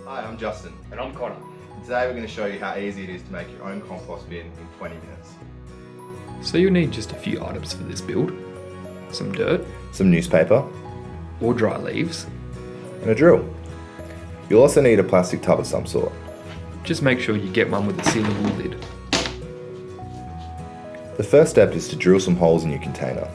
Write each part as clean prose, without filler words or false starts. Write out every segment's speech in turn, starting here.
Hi, I'm Justin. And I'm Connor. Today we're going to show you how easy it is to make your own compost bin in 20 minutes. So you'll need just a few items for this build. Some dirt, Some newspaper or dry leaves. and a drill. You'll also need a plastic tub of some sort. Just make sure you get one with a sealable lid. The first step is to drill some holes in your container.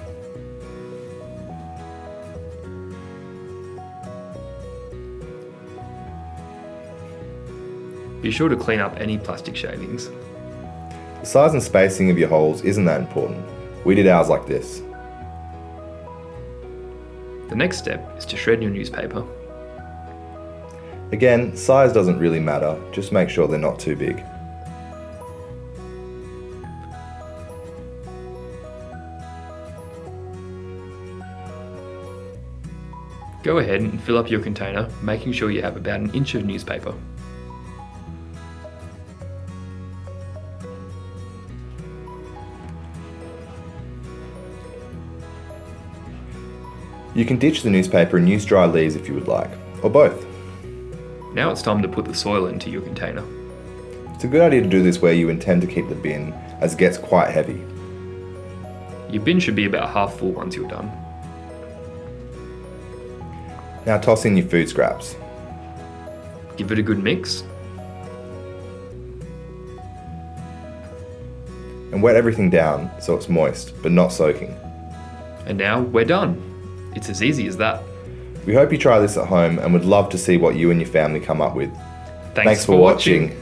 Be sure to clean up any plastic shavings. The size and spacing of your holes isn't that important. We did ours like this. The next step is to shred your newspaper. Again, size doesn't really matter, just make sure they're not too big. Go ahead and fill up your container, making sure you have about an inch of newspaper. You can ditch the newspaper and use dry leaves if you would like, or both. Now it's time to put the soil into your container. It's a good idea to do this where you intend to keep the bin, as it gets quite heavy. Your bin should be about half full once you're done. Now toss in your food scraps. Give it a good mix. And wet everything down so it's moist, but not soaking. And now we're done. It's as easy as that. We hope you try this at home and would love to see what you and your family come up with. Thanks for watching.